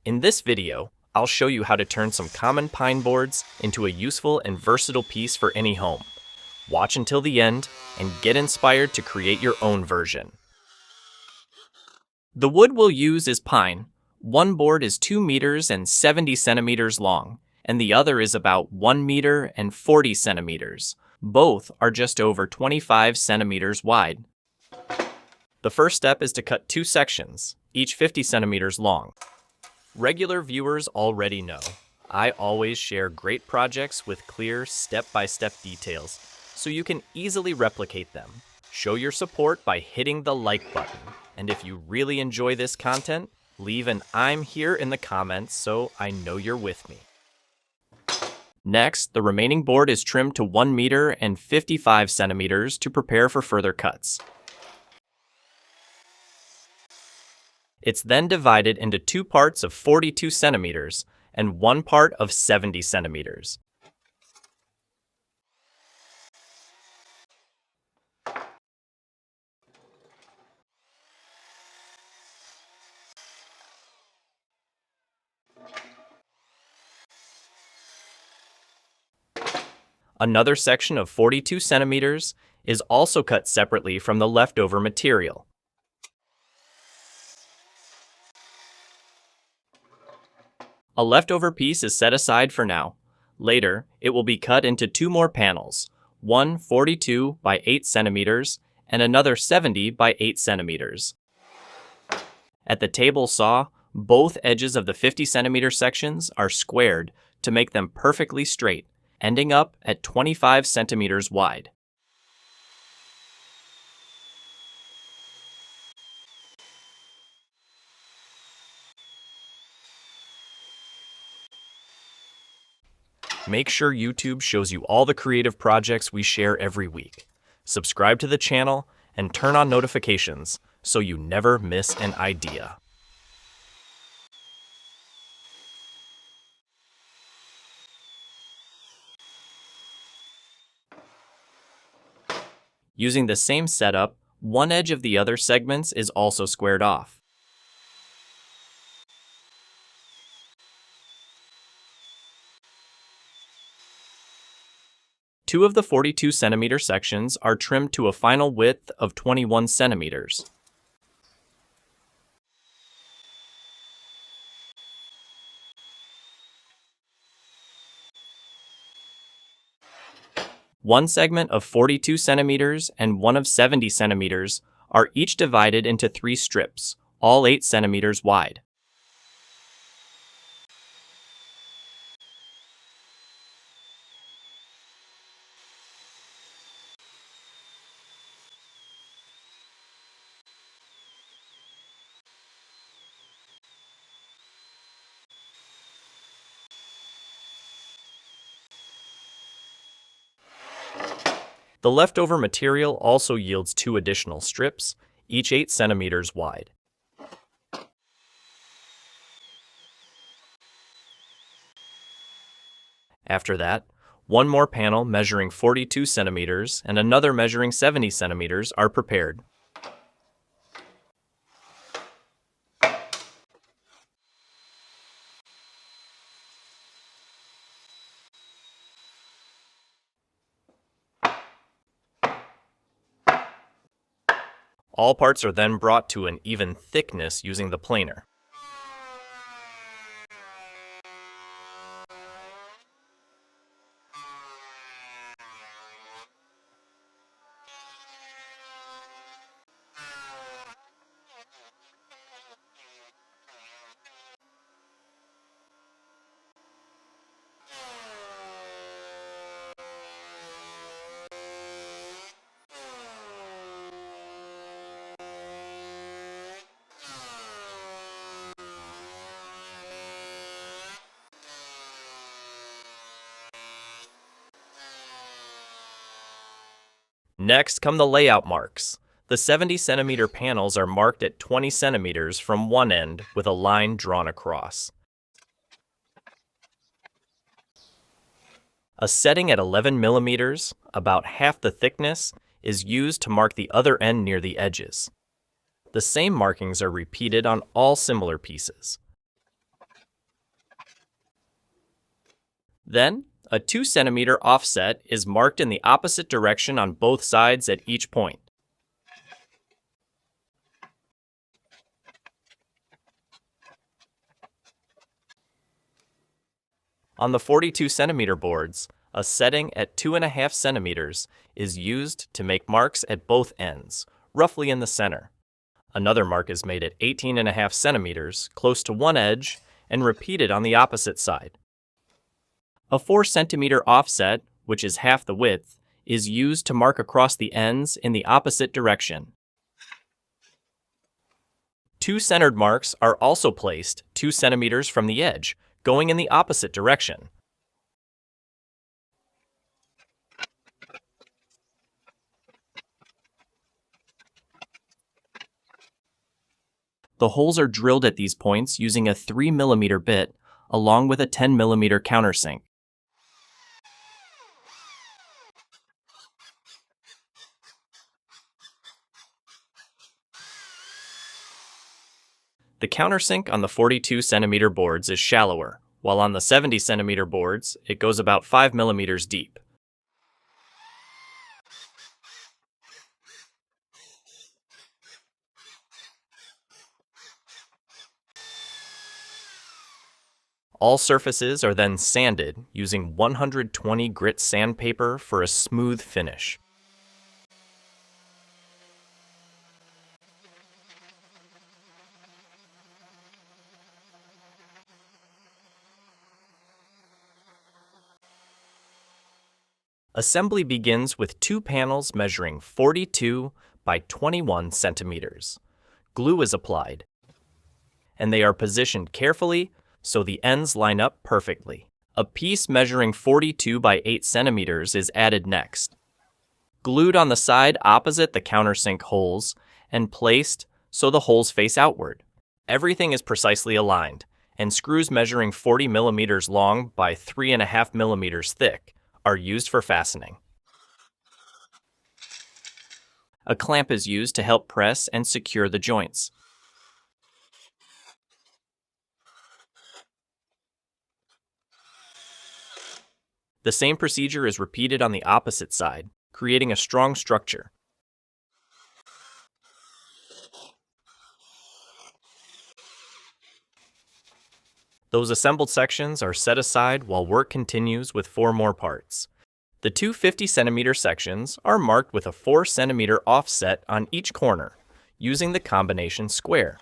In this video, I'll show you how to turn some common pine boards into a useful and versatile piece for any home. Watch until the end and get inspired to create your own version. The wood we'll use is pine. One board is 2 meters and 70 centimeters long, and the other is about 1 meter and 40 centimeters. Both are just over 25 centimeters wide. The first step is to cut 2 sections, each 50 centimeters long. Regular viewers already know, I always share great projects with clear step-by-step details, so you can easily replicate them. Show your support by hitting the like button. And if you really enjoy this content, leave an "I'm here" in the comments so I know you're with me. Next, the remaining board is trimmed to 1 meter and 55 centimeters to prepare for further cuts. It's then divided into 2 parts of 42 centimeters and 1 part of 70 centimeters. Another section of 42 centimeters is also cut separately from the leftover material. A leftover piece is set aside for now. Later, it will be cut into 2 more panels, one 42 by 8 centimeters and another 70 by 8 centimeters. At the table saw, both edges of the 50 centimeter sections are squared to make them perfectly straight, ending up at 25 centimeters wide. Make sure YouTube shows you all the creative projects we share every week. Subscribe to the channel and turn on notifications so you never miss an idea. Using the same setup, one edge of the other segments is also squared off. Two of the 42 centimeter sections are trimmed to a final width of 21 centimeters. One segment of 42 centimeters and one of 70 centimeters are each divided into 3 strips, all 8 centimeters wide. The leftover material also yields 2 additional strips, each 8 centimeters wide. After that, one more panel measuring 42 centimeters and another measuring 70 centimeters are prepared. All parts are then brought to an even thickness using the planer. Next come the layout marks. The 70 centimeter panels are marked at 20 centimeters from one end with a line drawn across. A setting at 11 millimeters, about half the thickness, is used to mark the other end near the edges. The same markings are repeated on all similar pieces. Then, a 2 centimeter offset is marked in the opposite direction on both sides at each point. On the 42 centimeter boards, a setting at 2.5 centimeters is used to make marks at both ends, roughly in the center. Another mark is made at 18.5 centimeters, close to one edge, and repeated on the opposite side. A 4 centimeter offset, which is half the width, is used to mark across the ends in the opposite direction. 2 centered marks are also placed 2 centimeters from the edge, going in the opposite direction. The holes are drilled at these points using a 3 millimeter bit along with a 10 millimeter countersink. The countersink on the 42 centimeter boards is shallower, while on the 70 centimeter boards, it goes about 5 millimeters deep. All surfaces are then sanded using 120 grit sandpaper for a smooth finish. Assembly begins with 2 panels measuring 42 by 21 centimeters. Glue is applied, and they are positioned carefully so the ends line up perfectly. A piece measuring 42 by 8 centimeters is added next. Glued on the side opposite the countersink holes and placed so the holes face outward. Everything is precisely aligned, and screws measuring 40 millimeters long by 3.5 millimeters thick are used for fastening. A clamp is used to help press and secure the joints. The same procedure is repeated on the opposite side, creating a strong structure. Those assembled sections are set aside while work continues with 4 more parts. The two 50 centimeter sections are marked with a 4 centimeter offset on each corner, using the combination square.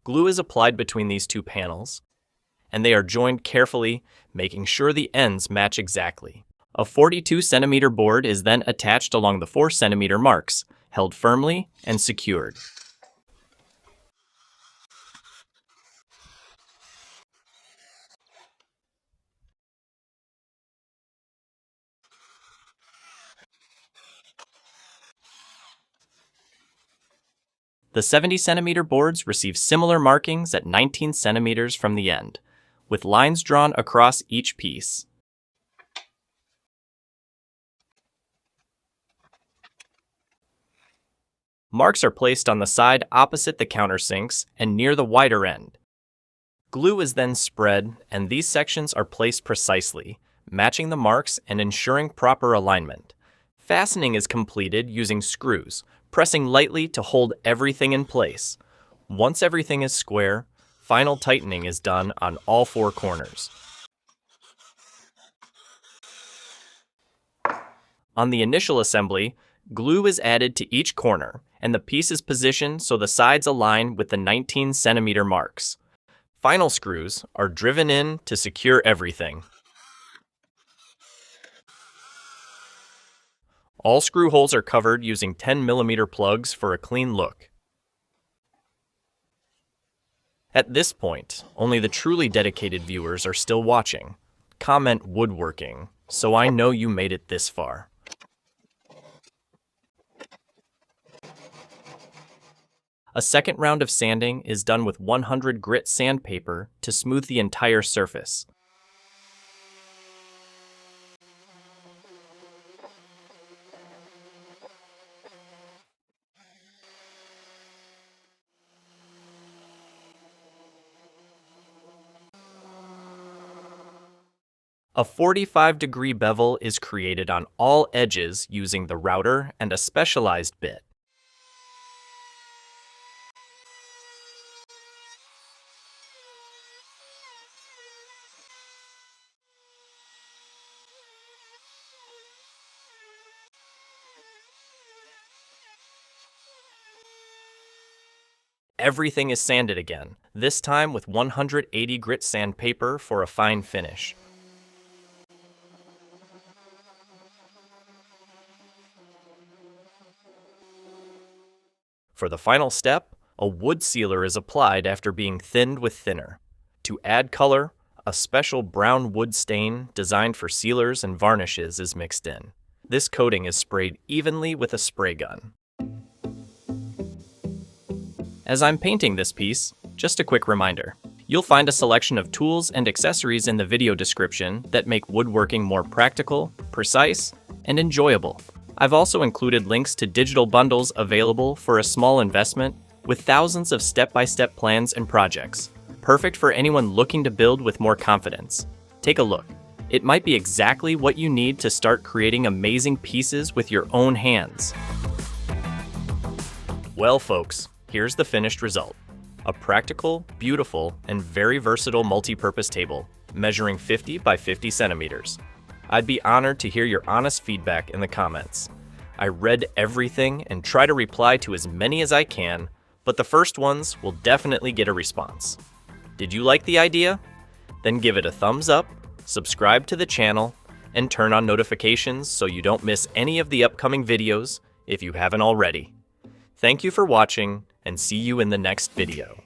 Glue is applied between these two panels, and they are joined carefully, making sure the ends match exactly. A 42 centimeter board is then attached along the 4 centimeter marks, held firmly and secured. The 70 centimeter boards receive similar markings at 19 centimeters from the end, with lines drawn across each piece. Marks are placed on the side opposite the countersinks and near the wider end. Glue is then spread, and these sections are placed precisely, matching the marks and ensuring proper alignment. Fastening is completed using screws, pressing lightly to hold everything in place. Once everything is square, final tightening is done on all 4 corners. On the initial assembly, glue is added to each corner, and the piece is positioned so the sides align with the 19 centimeter marks. Final screws are driven in to secure everything. All screw holes are covered using 10 millimeter plugs for a clean look. At this point, only the truly dedicated viewers are still watching. Comment woodworking, so I know you made it this far. A second round of sanding is done with 100 grit sandpaper to smooth the entire surface. A 45-degree bevel is created on all edges using the router and a specialized bit. Everything is sanded again, this time with 180 grit sandpaper for a fine finish. For the final step, a wood sealer is applied after being thinned with thinner. To add color, a special brown wood stain designed for sealers and varnishes is mixed in. This coating is sprayed evenly with a spray gun. As I'm painting this piece, just a quick reminder. You'll find a selection of tools and accessories in the video description that make woodworking more practical, precise, and enjoyable. I've also included links to digital bundles available for a small investment with thousands of step-by-step plans and projects, perfect for anyone looking to build with more confidence. Take a look. It might be exactly what you need to start creating amazing pieces with your own hands. Well, folks, here's the finished result. A practical, beautiful, and very versatile multi-purpose table, measuring 50 by 50 centimeters. I'd be honored to hear your honest feedback in the comments. I read everything and try to reply to as many as I can, but the first ones will definitely get a response. Did you like the idea? Then give it a thumbs up, subscribe to the channel, and turn on notifications so you don't miss any of the upcoming videos if you haven't already. Thank you for watching, and see you in the next video.